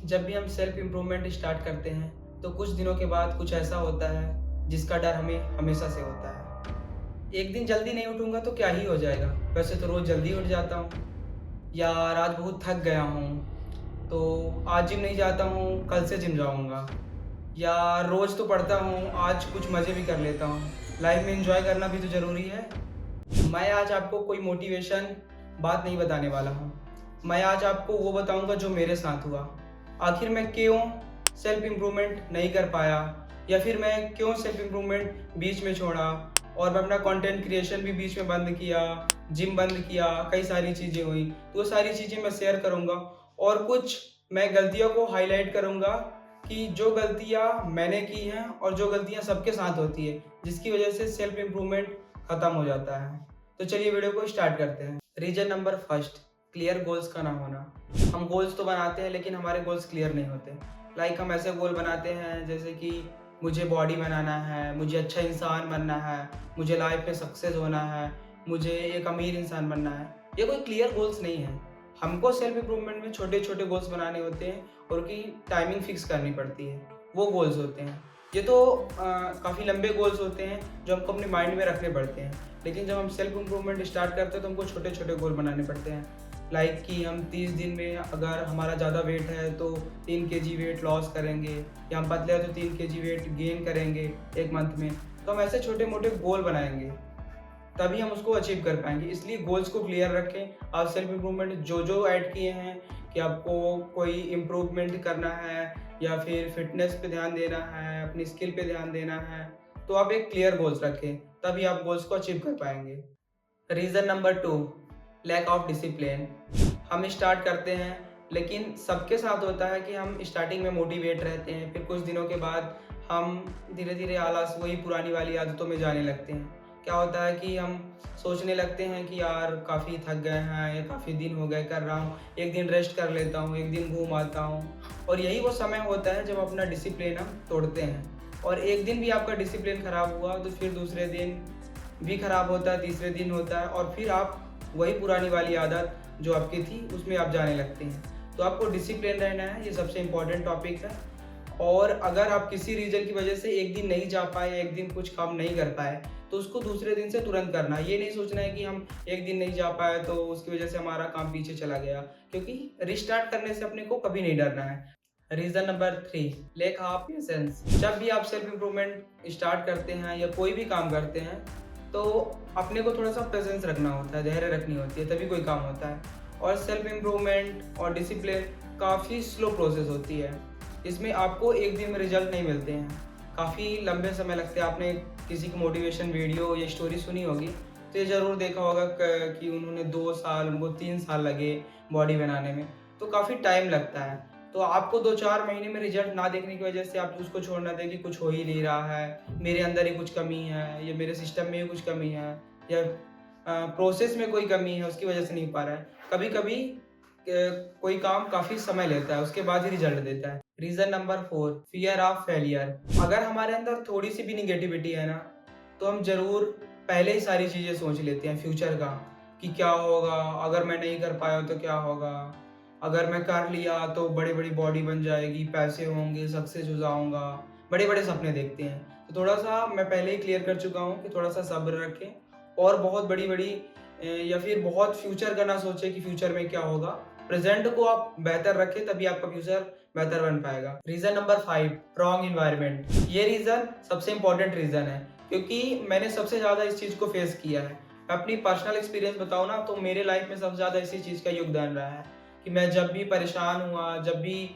जब भी हम सेल्फ इम्प्रूवमेंट स्टार्ट करते हैं तो कुछ दिनों के बाद कुछ ऐसा होता है जिसका डर हमें हमेशा से होता है। एक दिन जल्दी नहीं उठूंगा तो क्या ही हो जाएगा। वैसे तो रोज़ जल्दी उठ जाता हूँ। यार आज बहुत थक गया हूँ तो आज जिम नहीं जाता हूँ, कल से जिम जाऊँगा। या रोज़ तो पढ़ता हूँ, आज कुछ मज़े भी कर लेता हूँ। लाइफ में एंजॉय करना भी तो ज़रूरी है। मैं आज आपको कोई मोटिवेशन बात नहीं बताने वाला हूँ। मैं आज आपको वो बताऊँगा जो मेरे साथ हुआ। आखिर मैं क्यों सेल्फ इम्प्रूवमेंट नहीं कर पाया, या फिर मैं क्यों सेल्फ इम्प्रूवमेंट बीच में छोड़ा और मैं अपना कंटेंट क्रिएशन भी बीच में बंद किया, जिम बंद किया, कई सारी चीज़ें हुई। तो वो सारी चीज़ें मैं शेयर करूँगा और कुछ मैं गलतियों को हाईलाइट करूँगा कि जो गलतियाँ मैंने की हैं और जो गलतियाँ सबके साथ होती है, जिसकी वजह से सेल्फ इम्प्रूवमेंट खत्म हो जाता है। तो चलिए वीडियो को स्टार्ट करते हैं। Reason number first, clear goals का ना होना। हम गोल्स तो बनाते हैं लेकिन हमारे गोल्स क्लियर नहीं होते। लाइक हम ऐसे गोल बनाते हैं जैसे कि मुझे बॉडी बनाना है, मुझे अच्छा इंसान बनना है, मुझे लाइफ में सक्सेस होना है, मुझे एक अमीर इंसान बनना है। ये कोई क्लियर गोल्स नहीं है। हमको सेल्फ इम्प्रूवमेंट में छोटे छोटे गोल्स बनाने होते हैं और उनकी टाइमिंग फिक्स करनी पड़ती है। वो गोल्स होते हैं। ये तो काफ़ी लंबे गोल्स होते हैं जो हमको अपने माइंड में रखने पड़ते हैं। लेकिन जब हम सेल्फ इम्प्रूवमेंट स्टार्ट करते हैं तो हमको छोटे छोटे गोल बनाने पड़ते हैं। लाइक कि हम 30 दिन में अगर हमारा ज़्यादा वेट है तो 3 केजी वेट लॉस करेंगे, या हम पतले हैं तो 3 केजी वेट गेन करेंगे एक मंथ में। तो हम ऐसे छोटे मोटे गोल बनाएंगे, तभी हम उसको अचीव कर पाएंगे। इसलिए गोल्स को क्लियर रखें। आप सेल्फ इम्प्रूवमेंट जो जो ऐड किए हैं कि आपको कोई इम्प्रूवमेंट करना है या फिर फिटनेस पे ध्यान देना है, अपनी स्किल पे ध्यान देना है, तो आप एक क्लियर गोल्स रखें, तभी आप गोल्स को अचीव कर पाएंगे। Reason number two, lack of discipline. हम स्टार्ट करते हैं लेकिन सबके साथ होता है कि हम स्टार्टिंग में मोटिवेट रहते हैं, फिर कुछ दिनों के बाद हम धीरे धीरे आलस, वही पुरानी वाली आदतों में जाने लगते हैं। क्या होता है कि हम सोचने लगते हैं कि यार काफ़ी थक गए हैं, या काफ़ी दिन हो गए कर रहा हूँ, एक दिन रेस्ट कर लेता हूँ, एक दिन घूम आता हूँ। और यही वो समय होता है जब अपना डिसिप्लिन हम तोड़ते हैं। और एक दिन भी आपका डिसिप्लिन ख़राब हुआ तो फिर दूसरे दिन भी खराब होता है, तीसरे दिन होता है, और फिर आप वही पुरानी वाली आदत जो आपकी थी उसमें आप जाने लगते हैं। तो आपको डिसिप्लिन रहना है, ये सबसे इम्पोर्टेंट टॉपिक है। और अगर आप किसी रीज़न की वजह से एक दिन नहीं जा पाए, एक दिन कुछ काम नहीं कर पाए, तो उसको दूसरे दिन से तुरंत करना है। ये नहीं सोचना है कि हम एक दिन नहीं जा पाए तो उसकी वजह से हमारा काम पीछे चला गया, क्योंकि रिस्टार्ट करने से अपने को कभी नहीं डरना है। Reason number three, lack of patience. जब भी आप सेल्फ इम्प्रूवमेंट स्टार्ट करते हैं या कोई भी काम करते हैं तो अपने को थोड़ा सा पेशेंस रखना होता है, धैर्य रखनी होती है, तभी कोई काम होता है। और सेल्फ इम्प्रूवमेंट और डिसिप्लिन काफ़ी स्लो प्रोसेस होती है। इसमें आपको एक दिन में रिजल्ट नहीं मिलते हैं, काफ़ी लंबे समय लगते हैं। आपने किसी की मोटिवेशन वीडियो या स्टोरी सुनी होगी तो ये ज़रूर देखा होगा कि उन्होंने 2 साल, उनको 3 साल लगे बॉडी बनाने में। तो काफ़ी टाइम लगता है। तो आपको 2-4 महीने में रिजल्ट ना देखने की वजह से आप उसको छोड़ ना दें कि कुछ हो ही नहीं रहा है, मेरे अंदर ही कुछ कमी है, या मेरे सिस्टम में ही कुछ कमी है, या प्रोसेस में कोई कमी है उसकी वजह से नहीं पा रहा है। कभी कभी कोई काम काफ़ी समय लेता है, उसके बाद ही रिजल्ट देता है। Reason number four, fear of failure. अगर हमारे अंदर थोड़ी सी भी निगेटिविटी है ना, तो हम ज़रूर पहले ही सारी चीज़ें सोच लेते हैं फ्यूचर का, कि क्या होगा अगर मैं नहीं कर पाया तो क्या होगा, अगर मैं कर लिया तो बड़ी बड़ी बॉडी बन जाएगी, पैसे होंगे, सक्सेस हो जाऊंगा। बड़े बड़े सपने देखते हैं। तो थोड़ा सा मैं पहले ही क्लियर कर चुका हूँ कि थोड़ा सा सब्र रखें, और बहुत बड़ी बड़ी या फिर बहुत फ्यूचर का ना सोचें कि फ्यूचर में क्या होगा। प्रेजेंट को आप बेहतर रखें, तभी आपका फ्यूचर बेहतर बन पाएगा। Reason number five, wrong environment. ये रीजन सबसे इंपॉर्टेंट रीजन है, क्योंकि मैंने सबसे ज्यादा इस चीज को फेस किया है। मैं अपनी पर्सनल एक्सपीरियंस बताऊँ ना, तो मेरे लाइफ में सबसे ज्यादा इसी चीज का योगदान रहा है कि मैं जब भी परेशान हुआ, जब भी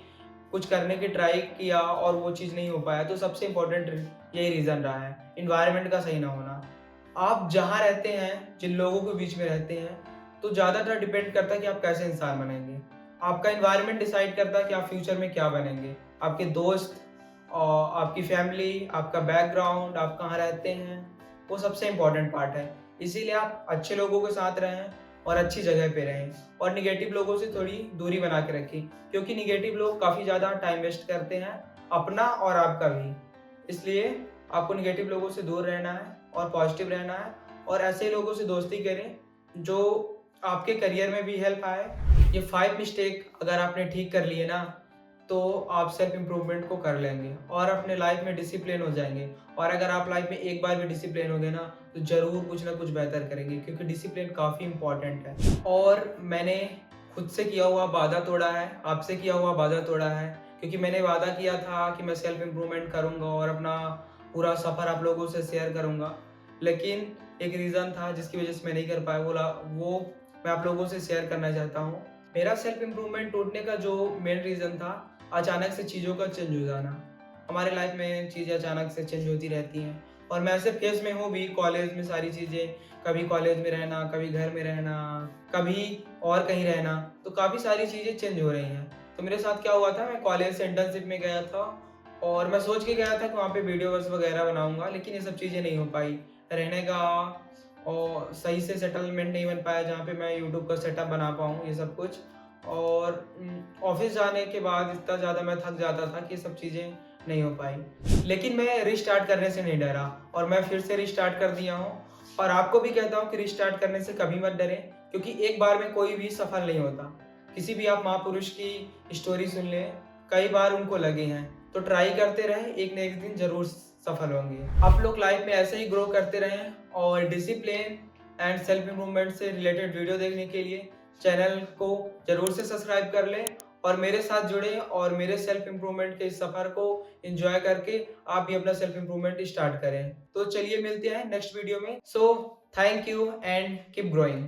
कुछ करने की ट्राई किया और वो चीज़ नहीं हो पाया, तो सबसे इम्पोर्टेंट यही रीज़न रहा है, इन्वायरमेंट का सही ना होना। आप जहाँ रहते हैं, जिन लोगों के बीच में रहते हैं, तो ज़्यादातर डिपेंड करता है कि आप कैसे इंसान बनेंगे। आपका इन्वायरमेंट डिसाइड करता है कि आप फ्यूचर में क्या बनेंगे। आपके दोस्त और आपकी फैमिली, आपका बैकग्राउंड, आप कहाँ रहते हैं, वो सबसे इम्पोर्टेंट पार्ट है। इसीलिए आप अच्छे लोगों के साथ रहें और अच्छी जगह पे रहें, और निगेटिव लोगों से थोड़ी दूरी बना के रखें, क्योंकि निगेटिव लोग काफ़ी ज़्यादा टाइम वेस्ट करते हैं, अपना और आपका भी। इसलिए आपको निगेटिव लोगों से दूर रहना है और पॉजिटिव रहना है, और ऐसे लोगों से दोस्ती करें जो आपके करियर में भी हेल्प आए। ये 5 मिस्टेक अगर आपने ठीक कर लिए ना, तो आप सेल्फ इम्प्रूवमेंट को कर लेंगे और अपने लाइफ में डिसिप्लिन हो जाएंगे। और अगर आप लाइफ में एक बार भी डिसिप्लिन हो गए ना, तो ज़रूर कुछ ना कुछ बेहतर करेंगे, क्योंकि डिसिप्लिन काफ़ी इम्पॉर्टेंट है। और मैंने खुद से किया हुआ वादा तोड़ा है, आपसे किया हुआ वादा तोड़ा है, क्योंकि मैंने वादा किया था कि मैं सेल्फ इम्प्रूवमेंट करूँगा और अपना पूरा सफ़र आप लोगों से शेयर करूँगा। लेकिन एक रीज़न था जिसकी वजह से मैं नहीं कर पाया, वो मैं आप लोगों से शेयर करना चाहता हूँ। मेरा सेल्फ इम्प्रूवमेंट टूटने का जो मेन रीज़न था, अचानक से चीज़ों का चेंज हो जाना। हमारे लाइफ में चीज़ें अचानक से चेंज होती रहती हैं और मैं ऐसे फेज़ में हूँ भी, कॉलेज में सारी चीज़ें, कभी कॉलेज में रहना, कभी घर में रहना, कभी और कहीं रहना, तो काफ़ी सारी चीज़ें चेंज हो रही हैं। तो मेरे साथ क्या हुआ था, मैं कॉलेज से इंटर्नशिप में गया था और मैं सोच के गया था कि वहाँ पे वीडियोज़ वगैरह बनाऊँगा, लेकिन ये सब चीज़ें नहीं हो पाई। रहने का और सही से सेटलमेंट नहीं बन पाया जहाँ पे मैं यूट्यूब का सेटअप बना पाऊँ, ये सब कुछ। और ऑफ़िस जाने के बाद इतना ज़्यादा मैं थक जाता था कि ये सब चीज़ें नहीं हो पाई। लेकिन मैं रीस्टार्ट करने से नहीं डरा और मैं फिर से रीस्टार्ट कर दिया हूँ और आपको भी कहता हूँ कि रीस्टार्ट करने से कभी मत डरें, क्योंकि एक बार में कोई भी सफल नहीं होता। किसी भी आप महापुरुष की स्टोरी सुन लें, कई बार उनको लगे हैं, तो ट्राई करते रहें, एक न एक दिन ज़रूर सफल होंगे। आप लोग लाइफ में ऐसे ही ग्रो करते रहें और डिसिप्लिन एंड सेल्फ इम्प्रूवमेंट से रिलेटेड वीडियो देखने के लिए चैनल को ज़रूर से सब्सक्राइब कर लें और मेरे साथ जुड़ें और मेरे सेल्फ इम्प्रूवमेंट के इस सफ़र को एंजॉय करके आप भी अपना सेल्फ इम्प्रूवमेंट स्टार्ट करें। तो चलिए मिलते हैं नेक्स्ट वीडियो में। So thank you and keep growing.